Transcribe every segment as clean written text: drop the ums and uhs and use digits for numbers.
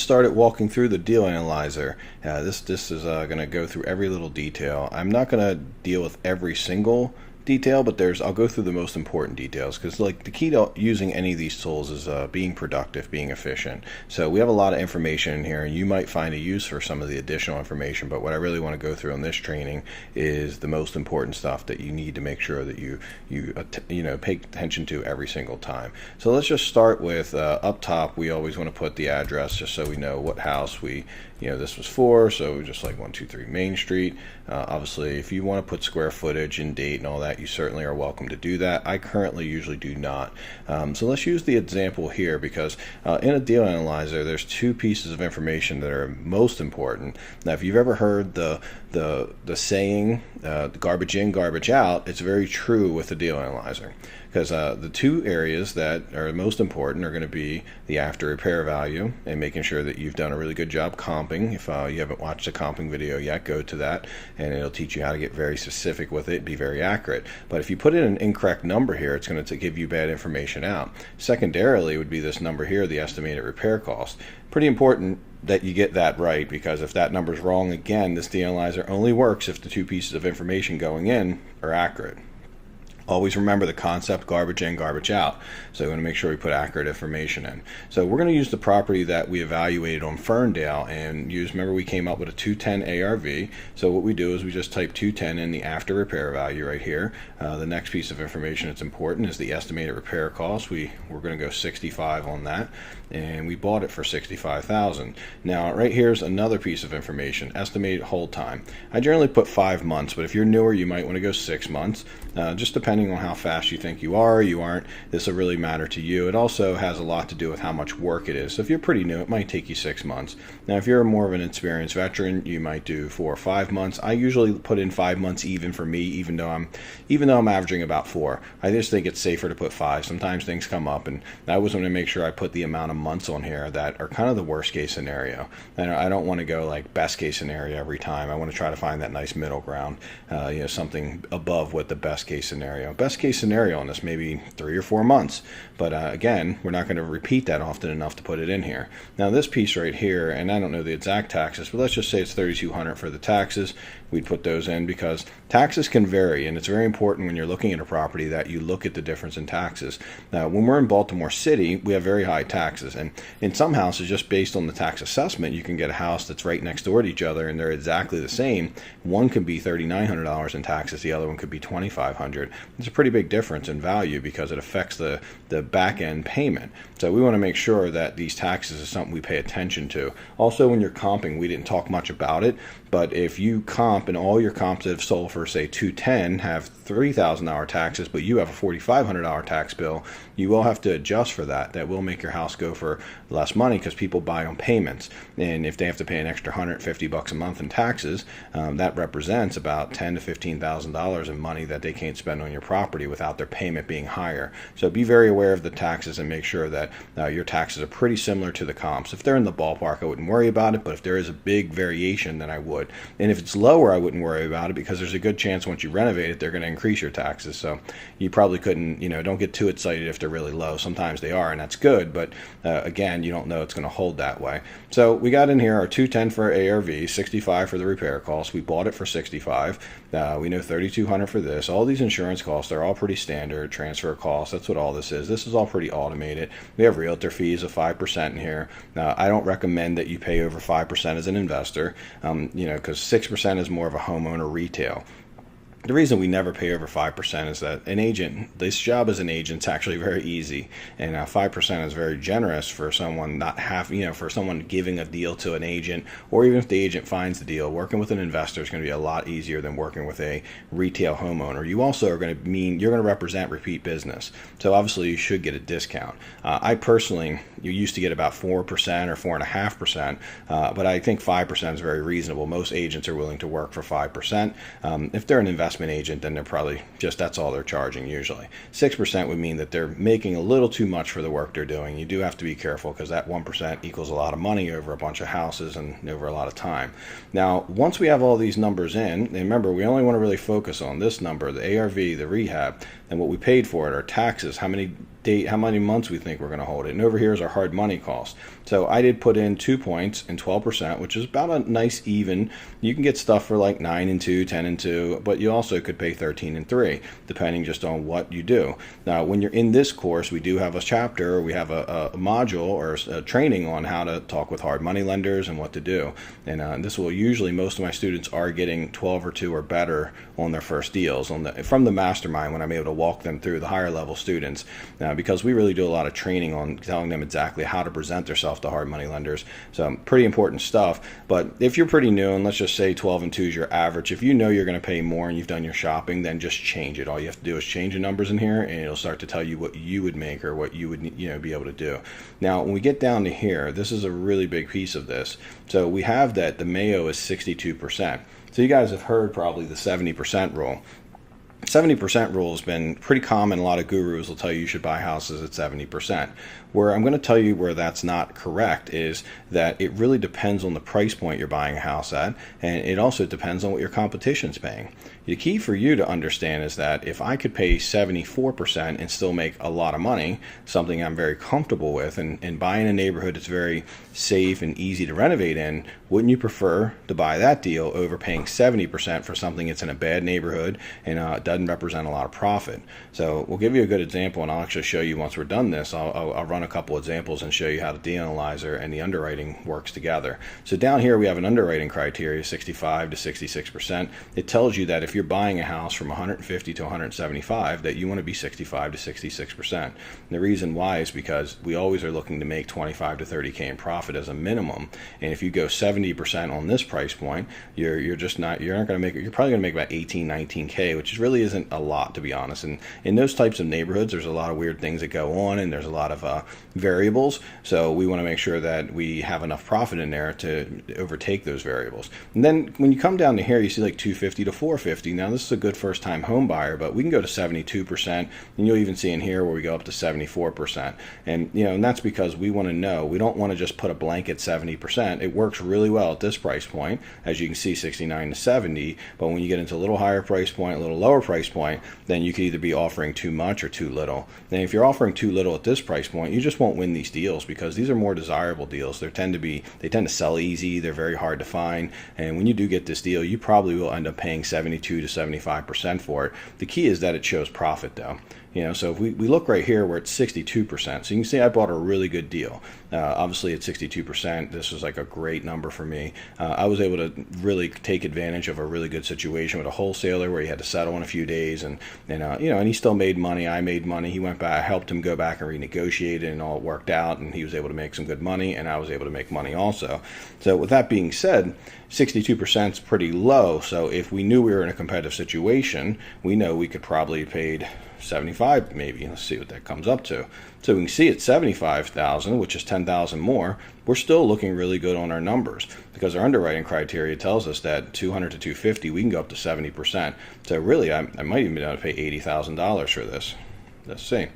started walking through the deal analyzer. This is going to go through every little detail. I'm not going to deal with every single detail, but I'll go through the most important details, because like the key to using any of these tools is being productive, being efficient. So we have a lot of information in here, and you might find a use for some of the additional information, but what I really want to go through in this training is the most important stuff that you need to make sure that you pay attention to every single time. So let's just start with up top. We always want to put the address just so we know what house this was for. So just like 123 Main Street. Obviously, if you want to put square footage and date and all that, you certainly are welcome to do that. I currently usually do not. So let's use the example here, because in a deal analyzer, there's two pieces of information that are most important. Now, if you've ever heard the saying, garbage in, garbage out, it's very true with the deal analyzer. Because the two areas that are most important are going to be the after repair value and making sure that you've done a really good job comping. If you haven't watched a comping video yet, go to that, and it'll teach you how to get very specific with it, be very accurate. But if you put in an incorrect number here, it's going to give you bad information out. Secondarily would be this number here, the estimated repair cost. Pretty important that you get that right, because if that number's wrong, again, this deal analyzer only works if the two pieces of information going in are accurate. Always remember the concept, garbage in, garbage out. So we want to make sure we put accurate information in. So we're going to use the property that we evaluated on Ferndale and remember we came up with a 210 ARV. So what we do is we just type 210 in the after repair value right here. The next piece of information that's important is the estimated repair cost. We're going to go 65 on that, and we bought it for $65,000. Now right here's another piece of information, estimated hold time. I generally put 5 months, but if you're newer, you might want to go 6 months. Just depending on how fast you think you are or you aren't, this will really matter to you. It also has a lot to do with how much work it is. So if you're pretty new, it might take you 6 months. Now, if you're more of an experienced veteran, you might do 4 or 5 months. I usually put in 5 months even for me, even though I'm averaging about 4. I just think it's safer to put 5. Sometimes things come up, and I always want to make sure I put the amount of months on here that are kind of the worst case scenario. And I don't want to go like best case scenario every time. I want to try to find that nice middle ground, something above what the best case scenario. Best case scenario on this maybe 3 or 4 months, but again, we're not going to repeat that often enough to put it in here. Now this piece right here, and I don't know the exact taxes, but let's just say it's $3,200 for the taxes. We'd put those in because taxes can vary, and it's very important when you're looking at a property that you look at the difference in taxes. Now, when we're in Baltimore City, we have very high taxes, and in some houses, just based on the tax assessment, you can get a house that's right next door to each other, and they're exactly the same. One could be $3,900 in taxes, the other one could be $2,500. It's a pretty big difference in value because it affects the back end payment. So we want to make sure that these taxes is something we pay attention to. Also, when you're comping, we didn't talk much about it, but if you comp and all your comps that have sold for say 210 have $3,000 taxes, but you have a $4,500 tax bill, you will have to adjust for that. That will make your house go for less money because people buy on payments, and if they have to pay an extra $150 a month in taxes, that represents about $10,000 to $15,000 in money that they can't spend on your property without their payment being higher. So be very aware of the taxes and make sure that your taxes are pretty similar to the comps. If they're in the ballpark, I wouldn't worry about it, but if there is a big variation, then I would. And if it's lower, I wouldn't worry about it because there's a good chance once you renovate it, they're going to increase your taxes. So you probably couldn't, don't get too excited if they're really low. Sometimes they are, and that's good, but again, you don't know it's going to hold that way. So we got in here our 210 for ARV, 65 for the repair costs. We bought it for 65. We know 3,200 for this. All these insurance costs are all pretty standard. Transfer costs, that's what all this is. This is all pretty automated. We have realtor fees of 5% in here. I don't recommend that you pay over 5% as an investor, because 6% is more of a homeowner retail. The reason we never pay over 5% is that this job as an agent is actually very easy, and 5% is very generous for someone for someone giving a deal to an agent, or even if the agent finds the deal, working with an investor is going to be a lot easier than working with a retail homeowner. You also are going to you're going to represent repeat business, so obviously you should get a discount. I personally, you used to get about 4% or 4.5%, but I think 5% is very reasonable. Most agents are willing to work for 5%. If they're an investor, investment agent, then they're probably that's all they're charging usually. 6% would mean that they're making a little too much for the work they're doing. You do have to be careful because that 1% equals a lot of money over a bunch of houses and over a lot of time. Now, once we have all these numbers in, and remember, we only want to really focus on this number, the ARV, the rehab, and what we paid for it, our taxes, how many months we think we're going to hold it. And over here is our hard money cost. So I did put in 2 points and 12%, which is about a nice even. You can get stuff for like 9 and 2, 10 and 2, but you also could pay 13 and 3, depending just on what you do. Now, when you're in this course, we do have a chapter, or we have a module or a training on how to talk with hard money lenders and what to do. And this will usually, most of my students are getting 12 or 2 or better on their first deals from the mastermind when I'm able to walk them through the higher level students. Because we really do a lot of training on telling them exactly how to present themselves to hard money lenders. So pretty important stuff. But if you're pretty new, and let's just say 12 and 2 is your average, if you know you're going to pay more and you've done your shopping, then just change it. All you have to do is change the numbers in here, and it'll start to tell you what you would make or what you would be able to do. Now, when we get down to here, this is a really big piece of this. So we have that the Mayo is 62%. So you guys have heard probably the 70% rule. 70% rule has been pretty common. A lot of gurus will tell you should buy houses at 70%. Where I'm going to tell you where that's not correct is that it really depends on the price point you're buying a house at, and it also depends on what your competition's paying. The key for you to understand is that if I could pay 74% and still make a lot of money, something I'm very comfortable with, and buy in a neighborhood that's very safe and easy to renovate in, wouldn't you prefer to buy that deal over paying 70% for something that's in a bad neighborhood and doesn't represent a lot of profit? So we'll give you a good example, and I'll actually show you once we're done this. I'll run a couple examples and show you how the deal analyzer and the underwriting works together. So down here we have an underwriting criteria, 65 to 66%. It tells you that if you're buying a house from 150 to 175, that you want to be 65 to 66%. And the reason why is because we always are looking to make 25 to 30K in profit as a minimum. And if you go 70% on this price point, you're not going to make it. You're probably going to make about 18, 19K, which really isn't a lot, to be honest. And in those types of neighborhoods, there's a lot of weird things that go on, and there's a lot of variables. So we want to make sure that we have enough profit in there to overtake those variables. And then when you come down to here, you see like 250 to 450. Now this is a good first time home buyer, but we can go to 72%, and you'll even see in here where we go up to 74%. And and that's because we want to know, we don't want to just put a blanket 70%. It works really well at this price point, as you can see, 69 to 70. But when you get into a little higher price point, a little lower price point, then you could either be offering too much or too little. And if you're offering too little at this price point, you just won't win these deals because these are more desirable deals. They tend to sell easy. They're very hard to find. And when you do get this deal, you probably will end up paying 72 to 75% for it. The key is that it shows profit though. So if we look right here, we're at 62%. So you can see I bought a really good deal. Obviously at 62%, this was like a great number for me. I was able to really take advantage of a really good situation with a wholesaler where he had to settle in a few days, and he still made money. I made money. He went back, I helped him go back and renegotiate it, and all worked out, and he was able to make some good money, and I was able to make money also. So with that being said, 62% is pretty low. So if we knew we were in a competitive situation, we know we could probably have paid 75 maybe. Let's see what that comes up to. So we can see at 75,000, which is 10,000 more, we're still looking really good on our numbers because our underwriting criteria tells us that 200 to 250, we can go up to 70%. So really, I might even be able to pay $80,000 for this. Let's see.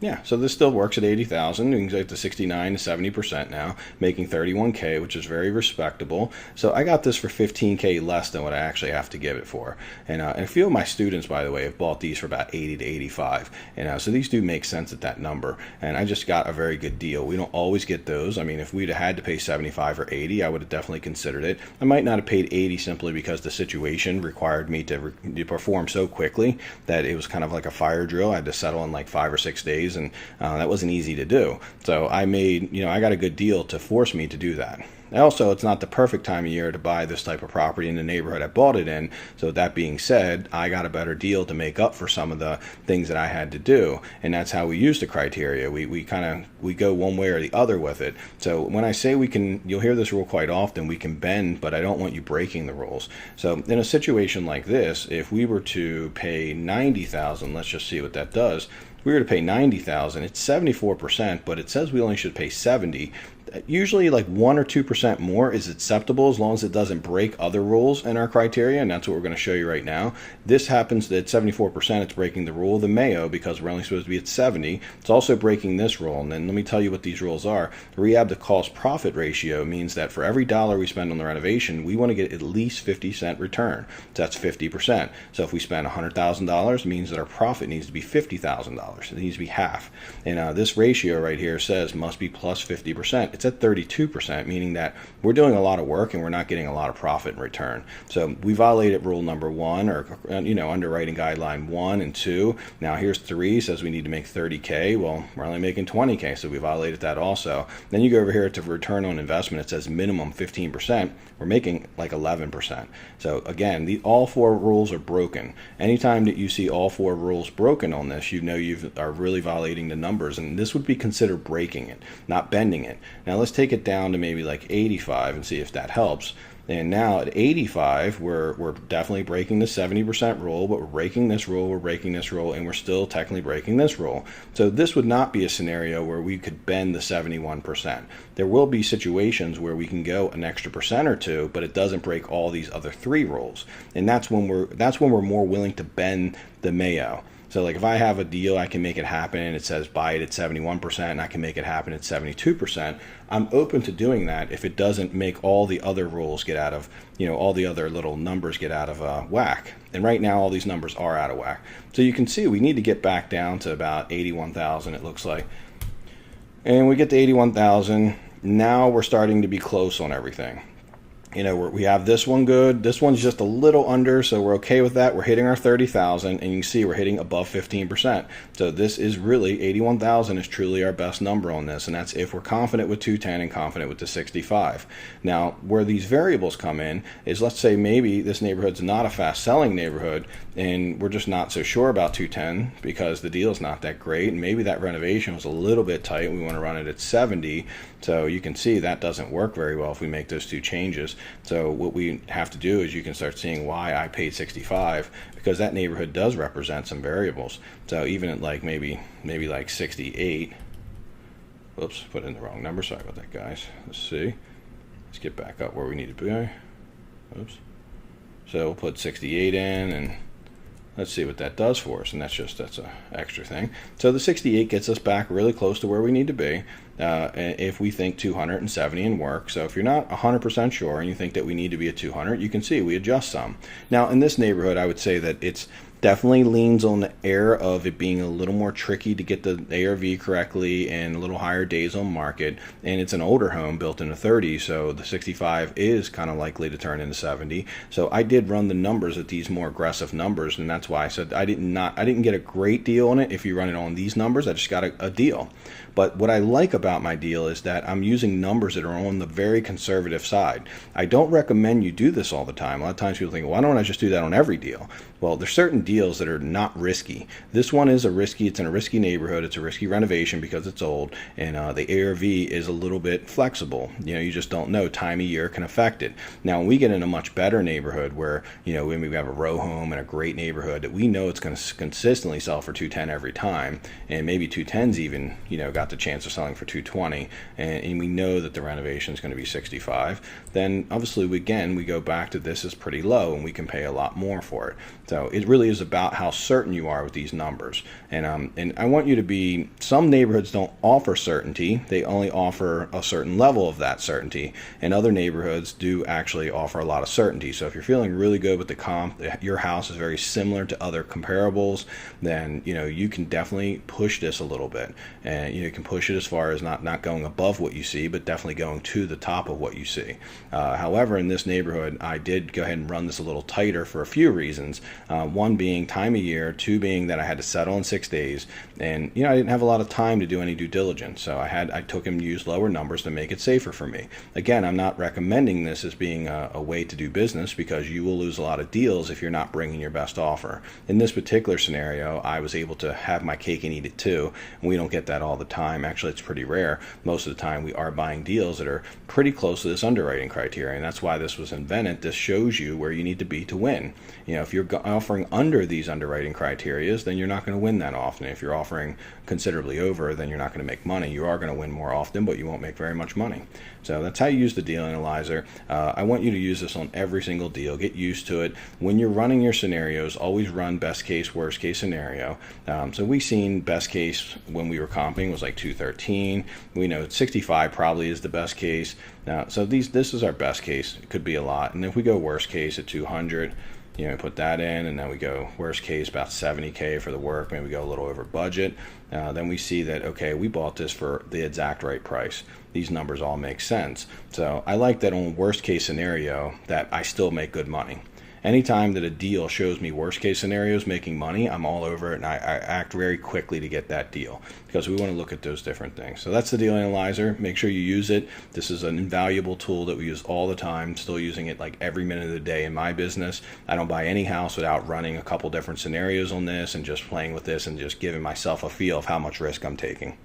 Yeah, so this still works at 80,000. We can get to 69 to 70% now, making 31K, which is very respectable. So I got this for 15K less than what I actually have to give it for. And a few of my students, by the way, have bought these for about 80 to 85. And so these do make sense at that number. And I just got a very good deal. We don't always get those. I mean, if we'd have had to pay 75 or 80, I would have definitely considered it. I might not have paid 80 simply because the situation required me to perform so quickly that it was kind of like a fire drill. I had to settle in like 5 or 6 days. And that wasn't easy to do. So I got a good deal to force me to do that. Also, it's not the perfect time of year to buy this type of property in the neighborhood I bought it in. So that being said, I got a better deal to make up for some of the things that I had to do. And that's how we use the criteria. We go one way or the other with it. So when I say you'll hear this rule quite often, we can bend, but I don't want you breaking the rules. So in a situation like this, if we were to pay 90,000, let's just see what that does. If we were to pay 90,000, it's 74%, but it says we only should pay 70. usually like 1 or 2% more is acceptable as long as it doesn't break other rules in our criteria, and that's what we're going to show you right now. This happens at 74%, it's breaking the rule of the Mayo because we're only supposed to be at 70. It's also breaking this rule, and then let me tell you what these rules are. The rehab to cost profit ratio means that for every dollar we spend on the renovation, we want to get at least 50-cent return. So that's 50%. So if we spend $100,000, it means that our profit needs to be $50,000. It needs to be half. And this ratio right here says must be plus 50%. It's at 32%, meaning that we're doing a lot of work and we're not getting a lot of profit in return. So we violated rule number 1, or underwriting guideline 1 and 2. Now here's 3, says we need to make 30K. Well, we're only making 20K, so we violated that also. Then you go over here to return on investment. It says minimum 15%. We're making like 11%. So again, all 4 rules are broken. Anytime that you see all 4 rules broken on this, you know you are really violating the numbers, and this would be considered breaking it, not bending it. Now let's take it down to maybe like 85 and see if that helps. And now at 85, we're definitely breaking the 70% rule, but we're breaking this rule, and we're still technically breaking this rule. So this would not be a scenario where we could bend the 71%. There will be situations where we can go an extra percent or two, but it doesn't break all these other 3 rules. And that's when we're more willing to bend the Mayo. So like if I have a deal, I can make it happen, and it says buy it at 71%, and I can make it happen at 72%. I'm open to doing that if it doesn't make all the other rules get out of, all the other little numbers get out of whack. And right now, all these numbers are out of whack. So you can see we need to get back down to about 81,000, it looks like. And we get to 81,000. Now we're starting to be close on everything. We have this one good. This one's just a little under, so we're okay with that. We're hitting our 30,000, and you can see we're hitting above 15%. So this is really 81,000 is truly our best number on this, and that's if we're confident with 210 and confident with the 65. Now, where these variables come in is, let's say maybe this neighborhood's not a fast-selling neighborhood, and we're just not so sure about 210 because the deal's not that great, and maybe that renovation was a little bit tight. We want to run it at 70. So you can see that doesn't work very well if we make those 2 changes. So what we have to do is you can start seeing why I paid 65, because that neighborhood does represent some variables. So even at like maybe like 68, whoops, put in the wrong number. Sorry about that, guys. Let's see. Let's get back up where we need to be. Oops. So we'll put 68 in, and let's see what that does for us, and that's an extra thing. So the 68 gets us back really close to where we need to be if we think 270 and work. So if you're not 100% sure and you think that we need to be at 200, you can see we adjust some. Now in this neighborhood, I would say that it's definitely leans on the air of it being a little more tricky to get the ARV correctly and a little higher days on market, and it's an older home built in the 30s, so the 65 is kind of likely to turn into 70. So I did run the numbers at these more aggressive numbers, and that's why I said I didn't get a great deal on it. If you run it on these numbers, I just got a deal. But what I like about my deal is that I'm using numbers that are on the very conservative side. I don't recommend you do this all the time. A lot of times people think, why don't I just do that on every deal? Well, there's certain deals that are not risky. This one is it's in a risky neighborhood. It's a risky renovation because it's old, and the ARV is a little bit flexible. You just don't know. Time of year can affect it. Now, when we get in a much better neighborhood where, when we have a row home in a great neighborhood that we know it's going to consistently sell for 210 every time, and maybe 210's even, got the chance of selling for 220, and we know that the renovation is going to be 65, then obviously we go back to this is pretty low, and we can pay a lot more for it. So it really is about how certain you are with these numbers. And I want you to be, some neighborhoods don't offer certainty. They only offer a certain level of that certainty. And other neighborhoods do actually offer a lot of certainty. So if you're feeling really good with the comp, your house is very similar to other comparables, then, you can definitely push this a little bit. And you can push it as far as not going above what you see, but definitely going to the top of what you see. However, in this neighborhood, I did go ahead and run this a little tighter for a few reasons. One being time of year, 2 being that I had to settle in 6 days, and I didn't have a lot of time to do any due diligence, so I took him to use lower numbers to make it safer for me. Again, I'm not recommending this as being a way to do business, because you will lose a lot of deals if you're not bringing your best offer. In this particular scenario, I was able to have my cake and eat it too, and we don't get that all the time. Actually, it's pretty rare. Most of the time, we are buying deals that are pretty close to this underwriting criteria, and that's why this was invented. This shows you where you need to be to win. If you're offering under under these underwriting criterias, then you're not going to win that often. If you're offering considerably over, then you're not going to make money. You are going to win more often, but you won't make very much money. So that's how you use the deal analyzer. I want you to use this on every single deal. Get used to it. When you're running your scenarios, always run best case, worst case scenario. So we seen best case when we were comping was like 213. We know 65 probably is the best case. So this is our best case. It could be a lot. And if we go worst case at 200, put that in, and then we go worst case about 70K for the work, maybe we go a little over budget. Then we see that, okay, we bought this for the exact right price. These numbers all make sense. So I like that on worst case scenario that I still make good money. Anytime that a deal shows me worst case scenarios making money, I'm all over it, and I act very quickly to get that deal because we want to look at those different things. So that's the deal analyzer. Make sure you use it. This is an invaluable tool that we use all the time. Still using it like every minute of the day in my business. I don't buy any house without running a couple different scenarios on this and just playing with this and just giving myself a feel of how much risk I'm taking.